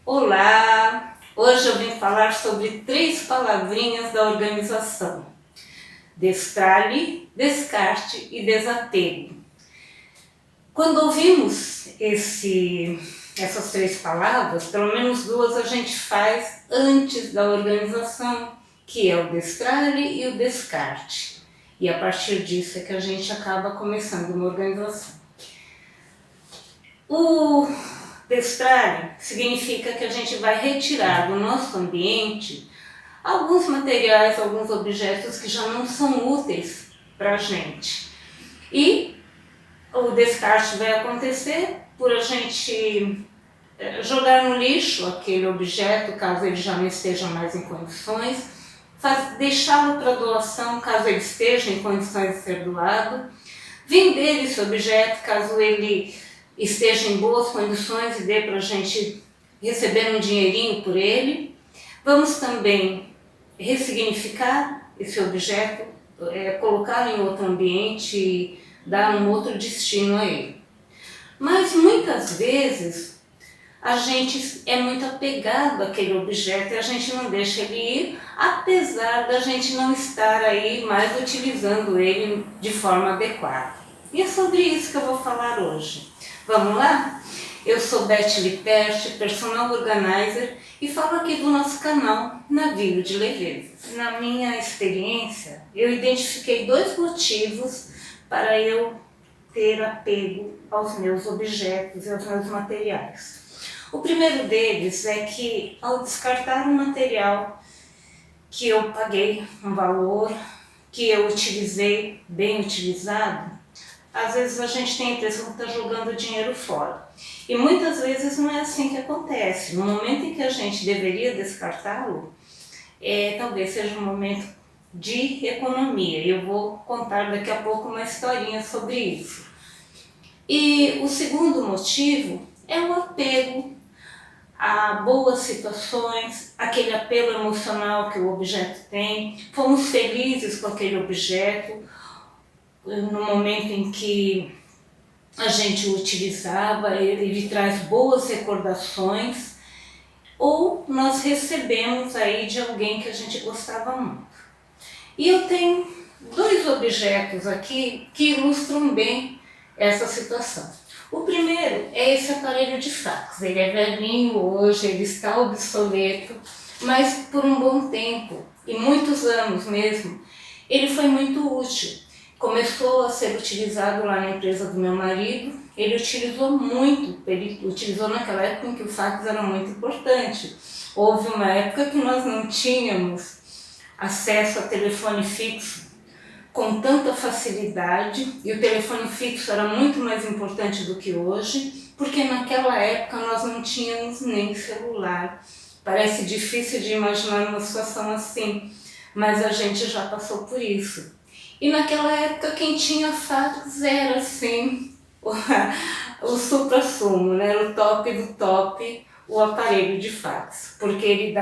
Olá! Hoje eu vim falar sobre 3 palavrinhas da organização: destralhe, descarte e desapego. Quando ouvimos essas 3 palavras, pelo menos 2 a gente faz antes da organização, que é o destralhe e o descarte. E a partir disso é que a gente acaba começando uma organização. O destralhe significa que a gente vai retirar do nosso ambiente alguns materiais, alguns objetos que já não são úteis para a gente. E o descarte vai acontecer por a gente jogar no lixo aquele objeto, caso ele já não esteja mais em condições, deixá-lo para doação, caso ele esteja em condições de ser doado, vender esse objeto, caso ele esteja em boas condições e dê para a gente receber um dinheirinho por ele. Vamos também ressignificar esse objeto, colocar em outro ambiente e dar um outro destino a ele. Mas muitas vezes a gente é muito apegado àquele objeto e a gente não deixa ele ir, apesar da gente não estar aí mais utilizando ele de forma adequada. E é sobre isso que eu vou falar hoje. Vamos lá? Eu sou Beth Lippert, personal organizer, e falo aqui do nosso canal Navio de Leveza. Na minha experiência, eu identifiquei 2 motivos para eu ter apego aos meus objetos e aos meus materiais. O primeiro deles é que, ao descartar um material que eu paguei um valor, que eu utilizei, bem utilizado, às vezes a gente tem a impressão que está jogando dinheiro fora. E muitas vezes não é assim que acontece. No momento em que a gente deveria descartá-lo, talvez seja um momento de economia. E eu vou contar daqui a pouco uma historinha sobre isso. E o segundo motivo é o apego a boas situações, aquele apelo emocional que o objeto tem. Fomos felizes com aquele objeto no momento em que a gente o utilizava, ele traz boas recordações, ou nós recebemos aí de alguém que a gente gostava muito. E eu tenho 2 objetos aqui que ilustram bem essa situação. O primeiro é esse aparelho de fax. Ele é velhinho hoje, ele está obsoleto, mas por um bom tempo, e muitos anos mesmo, ele foi muito útil. Começou a ser utilizado lá na empresa do meu marido, ele utilizou muito, ele utilizou naquela época em que o fax era muito importante. Houve uma época que nós não tínhamos acesso a telefone fixo com tanta facilidade, e o telefone fixo era muito mais importante do que hoje, porque naquela época nós não tínhamos nem celular. Parece difícil de imaginar uma situação assim, mas a gente já passou por isso. E naquela época quem tinha fax era assim o supra-sumo, né? Era o top do top, o aparelho de fax, porque ele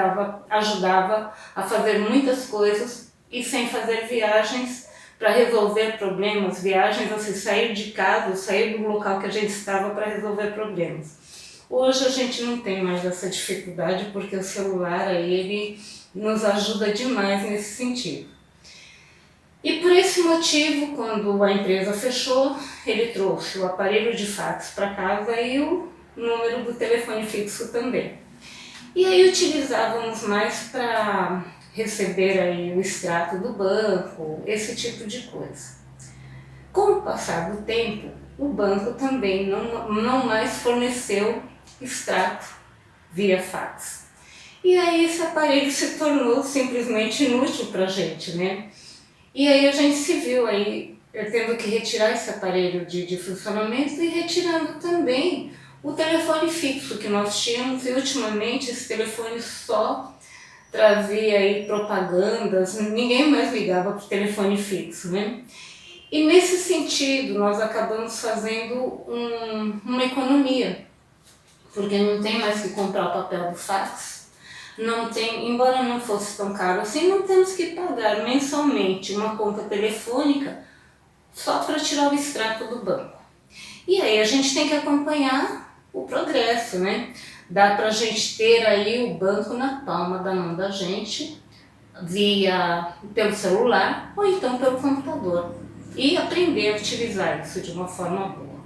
ajudava a fazer muitas coisas e sem fazer viagens para resolver problemas, viagens assim, sair de casa, sair do local que a gente estava para resolver problemas. Hoje a gente não tem mais essa dificuldade porque o celular aí, ele nos ajuda demais nesse sentido. E por esse motivo, quando a empresa fechou, ele trouxe o aparelho de fax para casa e o número do telefone fixo também. E aí utilizávamos mais para receber aí o extrato do banco, esse tipo de coisa. Com o passar do tempo, o banco também não mais forneceu extrato via fax. E aí esse aparelho se tornou simplesmente inútil para a gente, né? E aí a gente se viu aí tendo que retirar esse aparelho de funcionamento e retirando também o telefone fixo que nós tínhamos, e ultimamente esse telefone só trazia aí propagandas, ninguém mais ligava para o telefone fixo, né? E nesse sentido nós acabamos fazendo uma economia, porque não tem mais que comprar o papel do fax. Não tem, embora não fosse tão caro assim, não temos que pagar mensalmente uma conta telefônica só para tirar o extrato do banco. E aí a gente tem que acompanhar o progresso, né? Dá para a gente ter aí o banco na palma da mão da gente, pelo celular ou então pelo computador, e aprender a utilizar isso de uma forma boa.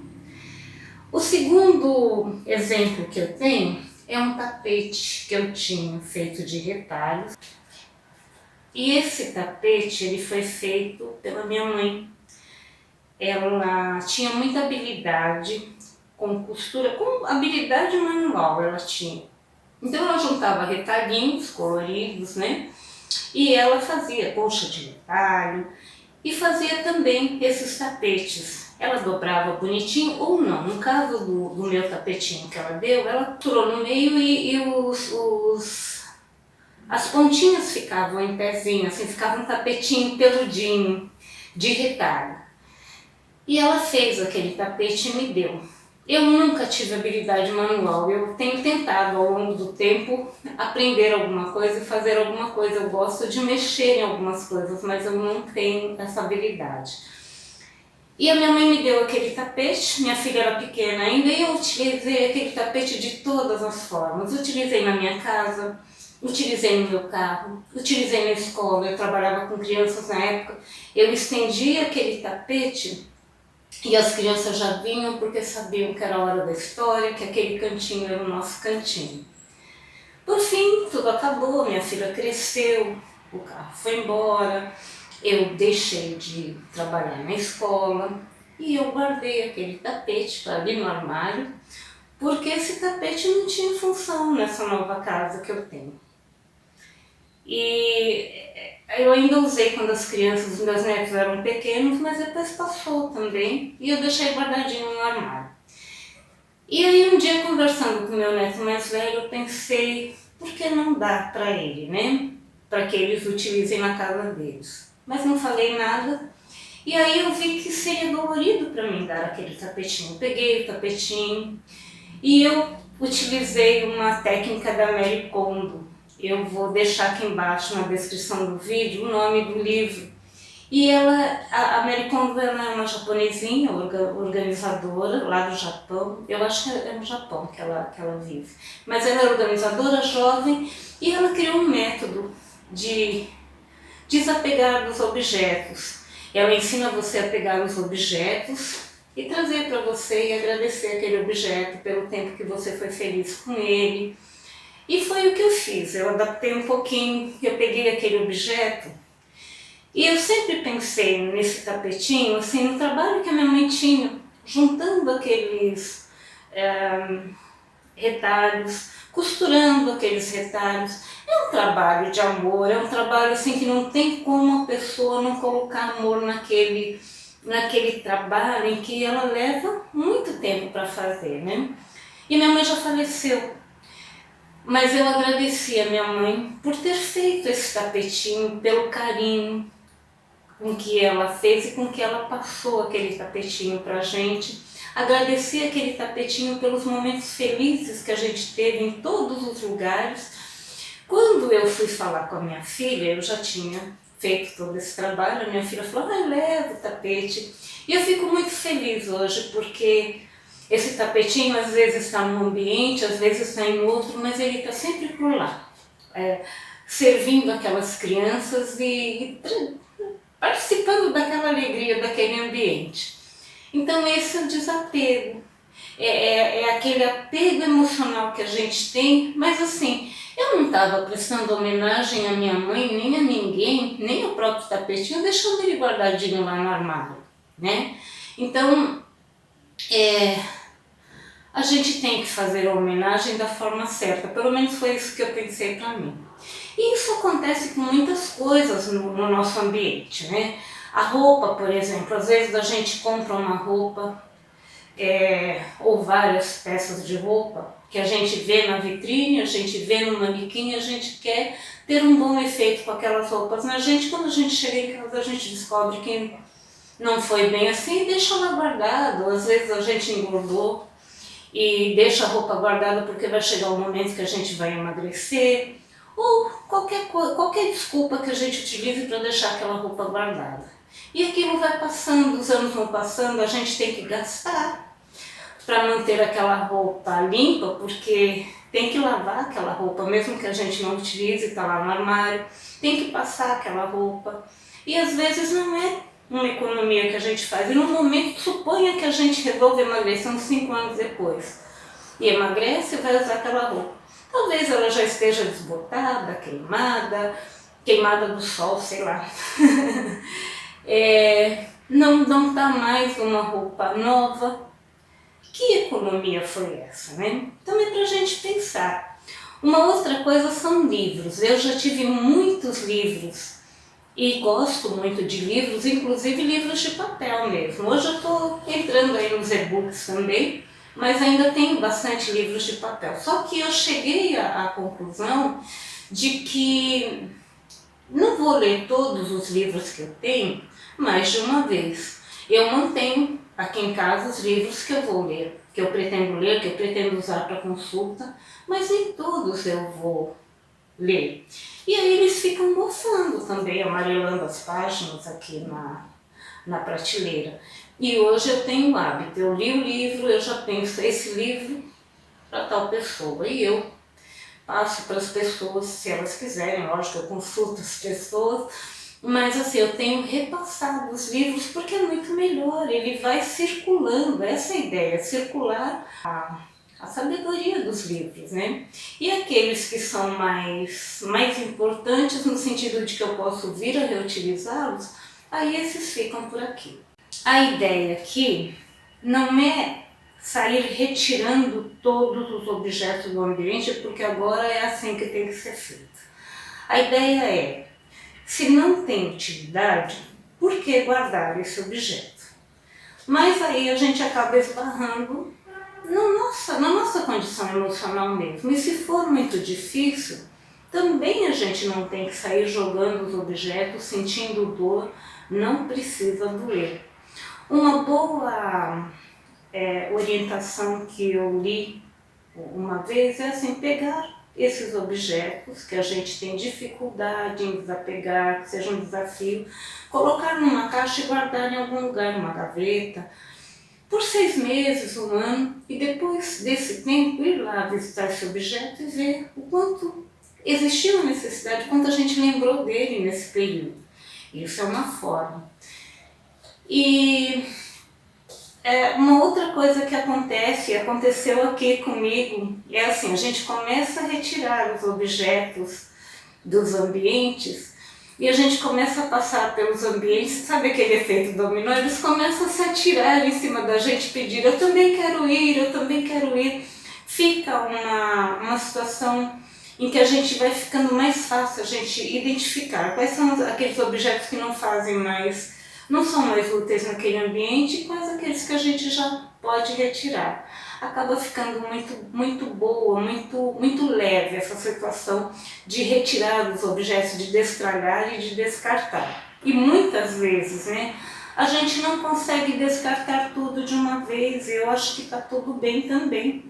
O segundo exemplo que eu tenho é um tapete que eu tinha feito de retalhos. E esse tapete ele foi feito pela minha mãe. Ela tinha muita habilidade com costura, com habilidade manual ela tinha. Então ela juntava retalhinhos coloridos, né? E ela fazia colcha de retalho e fazia também esses tapetes. Ela dobrava bonitinho ou não. No caso do meu tapetinho que ela deu, ela tirou no meio e as pontinhas ficavam em pezinho, assim, ficava um tapetinho peludinho de retalho. E ela fez aquele tapete e me deu. Eu nunca tive habilidade manual, eu tenho tentado ao longo do tempo aprender alguma coisa e fazer alguma coisa. Eu gosto de mexer em algumas coisas, mas eu não tenho essa habilidade. E a minha mãe me deu aquele tapete, minha filha era pequena ainda, e eu utilizei aquele tapete de todas as formas. Utilizei na minha casa, utilizei no meu carro, utilizei na escola, eu trabalhava com crianças na época. Eu estendia aquele tapete e as crianças já vinham porque sabiam que era a hora da história, que aquele cantinho era o nosso cantinho. Por fim, tudo acabou, minha filha cresceu, o carro foi embora, eu deixei de trabalhar na escola e eu guardei aquele tapete para ali no armário, porque esse tapete não tinha função nessa nova casa que eu tenho. E eu ainda usei quando as crianças, os meus netos eram pequenos, mas depois passou também e eu deixei guardadinho no armário. E aí um dia conversando com meu neto mais velho, eu pensei, por que não dar para ele, né? Para que eles utilizem na casa deles. Mas não falei nada. E aí eu vi que seria dolorido para mim dar aquele tapetinho. Eu peguei o tapetinho e eu utilizei uma técnica da Marie Kondo. Eu vou deixar aqui embaixo na descrição do vídeo o nome do livro. E ela, a Marie Kondo, ela é uma japonesinha, organizadora lá do Japão. Eu acho que é no Japão que ela vive. Mas ela é organizadora, jovem, e ela criou um método de desapegar dos objetos. Ela ensina você a pegar os objetos e trazer para você e agradecer aquele objeto pelo tempo que você foi feliz com ele. E foi o que eu fiz, eu adaptei um pouquinho, eu peguei aquele objeto e eu sempre pensei nesse tapetinho, assim, no trabalho que a minha mãe tinha, juntando aqueles retalhos, costurando aqueles retalhos. É um trabalho de amor, é um trabalho assim que não tem como a pessoa não colocar amor naquele trabalho em que ela leva muito tempo para fazer, né? E minha mãe já faleceu, mas eu agradeci a minha mãe por ter feito esse tapetinho, pelo carinho com que ela fez e com que ela passou aquele tapetinho pra gente. Agradeci aquele tapetinho pelos momentos felizes que a gente teve em todos os lugares. Quando eu fui falar com a minha filha, eu já tinha feito todo esse trabalho, a minha filha falou, leva o tapete. E eu fico muito feliz hoje, porque esse tapetinho às vezes está num ambiente, às vezes está em outro, mas ele está sempre por lá, servindo aquelas crianças e participando daquela alegria, daquele ambiente. Então esse é o desapego, é aquele apego emocional que a gente tem, mas assim, eu não estava prestando homenagem à minha mãe, nem a ninguém, nem ao próprio tapetinho, deixando ele guardadinho lá no armário, né? Então, a gente tem que fazer a homenagem da forma certa, pelo menos foi isso que eu pensei para mim. E isso acontece com muitas coisas no nosso ambiente, né? A roupa, por exemplo, às vezes a gente compra uma roupa ou várias peças de roupa que a gente vê na vitrine, a gente vê no manequim, a gente quer ter um bom efeito com aquelas roupas na gente. Quando a gente chega em casa, a gente descobre que não foi bem assim e deixa lá guardado. Às vezes a gente engordou e deixa a roupa guardada porque vai chegar um momento que a gente vai emagrecer, ou qualquer desculpa que a gente utilize para deixar aquela roupa guardada. E aquilo vai passando, os anos vão passando, a gente tem que gastar para manter aquela roupa limpa, porque Tem que lavar aquela roupa, mesmo que a gente não utilize, está lá no armário. Tem que passar aquela roupa. E às vezes não é uma economia que a gente faz. E no momento, suponha que a gente resolve emagrecer uns 5 anos depois. E emagrece e vai usar aquela roupa. Talvez ela já esteja desbotada, queimada do sol, sei lá. Não está mais uma roupa nova. Que economia foi essa, né? Então é para a gente pensar. Uma outra coisa são livros. Eu já tive muitos livros e gosto muito de livros, inclusive livros de papel mesmo. Hoje eu estou entrando aí nos e-books também, mas ainda tenho bastante livros de papel. Só que eu cheguei à conclusão de que não vou ler todos os livros que eu tenho mais de uma vez. Eu mantenho aqui em casa os livros que eu vou ler, que eu pretendo usar para consulta, mas nem todos eu vou ler. E aí eles ficam mofando também, amarelando as páginas aqui na prateleira. E hoje eu tenho o hábito, eu li o livro, eu já penso, esse livro para tal pessoa, e eu passo para as pessoas, se elas quiserem, lógico, eu consulto as pessoas, mas assim, eu tenho repassado os livros porque é muito melhor, ele vai circulando, essa é a ideia, circular a sabedoria dos livros, né? E aqueles que são mais importantes no sentido de que eu posso vir a reutilizá-los, aí esses ficam por aqui. A ideia aqui não é sair retirando todos os objetos do ambiente, porque agora é assim que tem que ser feito. A ideia é, se não tem utilidade, por que guardar esse objeto? Mas aí a gente acaba esbarrando na nossa condição emocional mesmo. E se for muito difícil, também a gente não tem que sair jogando os objetos, sentindo dor, não precisa doer. Uma boa orientação que eu li uma vez é assim, pegar esses objetos que a gente tem dificuldade em desapegar, que seja um desafio, colocar numa caixa e guardar em algum lugar, numa gaveta, por 6 meses, 1 ano, e depois desse tempo ir lá visitar esse objeto e ver o quanto existiu a necessidade, quanto a gente lembrou dele nesse período. Isso é uma forma. E uma outra coisa que aconteceu aqui comigo, é assim, a gente começa a retirar os objetos dos ambientes e a gente começa a passar pelos ambientes, sabe aquele efeito dominó? Eles começam a se atirar em cima da gente, pedir, eu também quero ir. Fica uma situação em que a gente vai ficando mais fácil a gente identificar quais são aqueles objetos que não são mais úteis naquele ambiente e quais aqueles que a gente já pode retirar. Acaba ficando muito boa, muito leve essa situação de retirar os objetos, de destralhar e de descartar. E muitas vezes, né, a gente não consegue descartar tudo de uma vez, e eu acho que está tudo bem também.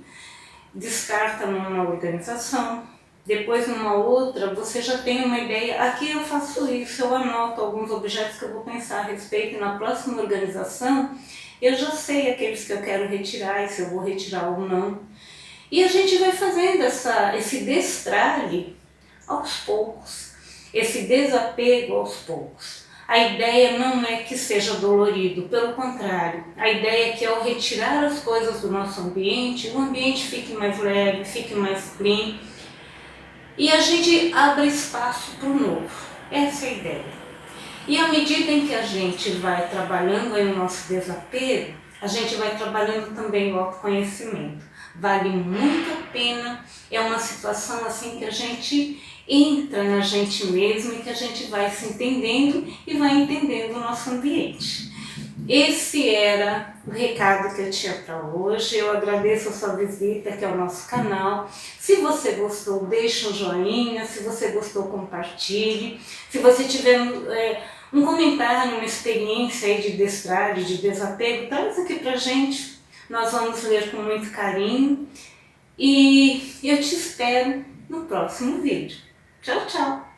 Descarta numa organização, depois numa outra você já tem uma ideia, aqui eu faço isso, eu anoto alguns objetos que eu vou pensar a respeito e na próxima organização eu já sei aqueles que eu quero retirar e se eu vou retirar ou não. E a gente vai fazendo esse destralhe aos poucos, esse desapego aos poucos. A ideia não é que seja dolorido, pelo contrário, a ideia é que ao retirar as coisas do nosso ambiente, o ambiente fique mais leve, fique mais clean, e a gente abre espaço para o novo. Essa é a ideia. E à medida em que a gente vai trabalhando aí o nosso desapego, a gente vai trabalhando também o autoconhecimento. Vale muito a pena, é uma situação assim que a gente entra na gente mesmo e que a gente vai se entendendo e vai entendendo o nosso ambiente. Esse era o recado que eu tinha para hoje. Eu agradeço a sua visita aqui ao nosso canal. Se você gostou, deixe um joinha. Se você gostou, compartilhe. Se você tiver um comentário, uma experiência aí de destralhe, de desapego, traz aqui pra gente. Nós vamos ler com muito carinho. E eu te espero no próximo vídeo. Tchau, tchau!